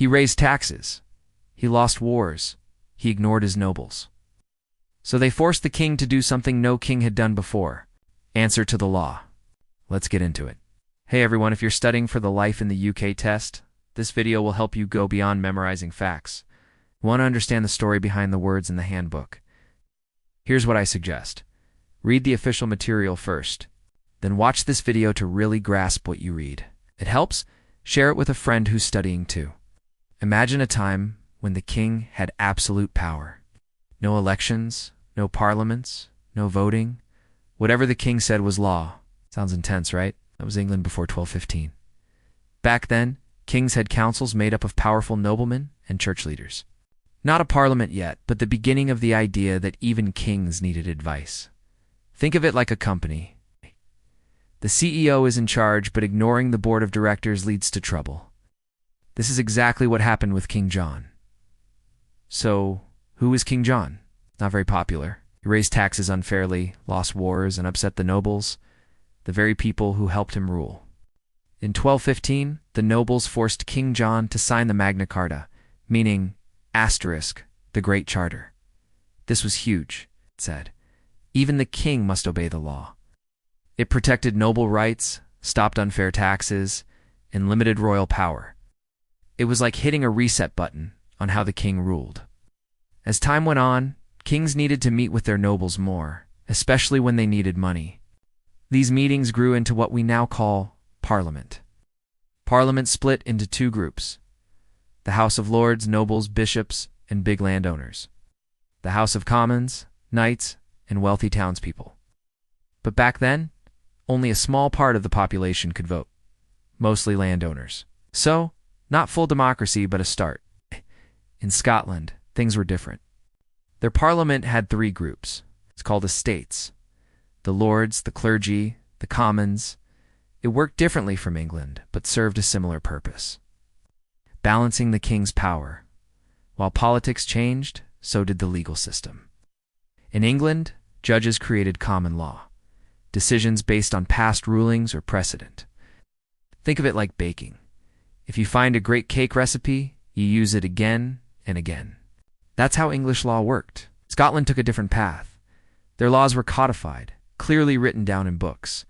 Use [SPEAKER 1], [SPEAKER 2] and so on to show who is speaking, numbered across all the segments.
[SPEAKER 1] He raised taxes. He lost wars. He ignored his nobles. So they forced the king to do something no king had done before. Answer to the law. Let's get into it. Hey everyone, if you're studying for the Life in the UK test, this video will help you go beyond memorizing facts. You want to understand the story behind the words in the handbook. Here's what I suggest. Read the official material first. Then watch this video to really grasp what you read. It helps? Share it with a friend who's studying too. Imagine a time when the king had absolute power. No elections, no parliaments, no voting. Whatever the king said was law. Sounds intense, right? That was England before 1215. Back then, kings had councils made up of powerful noblemen and church leaders. Not a parliament yet, but the beginning of the idea that even kings needed advice. Think of it like a company. The CEO is in charge, but ignoring the board of directors leads to trouble. This is exactly what happened with King John. So, who is King John? Not very popular. He raised taxes unfairly, lost wars, and upset the nobles, the very people who helped him rule. In 1215, the nobles forced King John to sign the Magna Carta, meaning the Great Charter. This was huge, it said. Even the king must obey the law. It protected noble rights, stopped unfair taxes, and limited royal power. It was like hitting a reset button on how the king ruled. As time went on, kings needed to meet with their nobles more, especially when they needed money. These meetings grew into what we now call Parliament. Parliament split into two groups: the House of Lords, nobles, bishops, and big landowners; the House of Commons, knights, and wealthy townspeople. But back then, only a small part of the population could vote, mostly landowners. So, not full democracy, but a start. In Scotland, things were different. Their parliament had three groups. It's called estates: the lords, the clergy, the commons. It worked differently from England, but served a similar purpose: balancing the king's power. While politics changed, so did the legal system. In England, judges created common law, decisions based on past rulings or precedent. Think of it like baking. If you find a great cake recipe, you use it again and again. That's how English law worked. Scotland took a different path. Their laws were codified, clearly written down in books.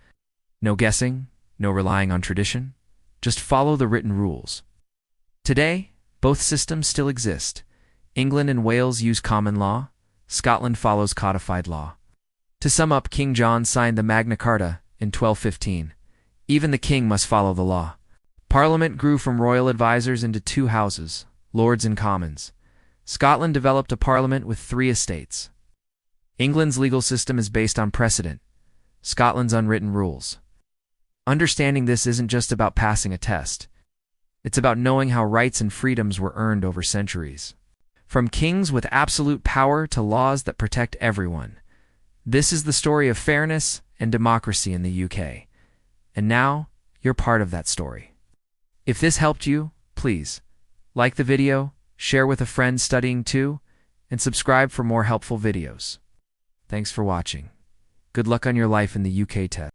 [SPEAKER 1] No guessing, no relying on tradition. Just follow the written rules. Today, both systems still exist. England and Wales use common law. Scotland follows codified law. To sum up, King John signed the Magna Carta in 1215. Even the king must follow the law. Parliament grew from royal advisors into two houses, Lords and Commons. Scotland developed a parliament with three estates. England's legal system is based on precedent, Scotland's unwritten rules. Understanding this isn't just about passing a test. It's about knowing how rights and freedoms were earned over centuries. From kings with absolute power to laws that protect everyone. This is the story of fairness and democracy in the UK. And now, you're part of that story. If this helped you, please like the video, share with a friend studying too, and subscribe for more helpful videos. Thanks for watching. Good luck on your life in the UK test.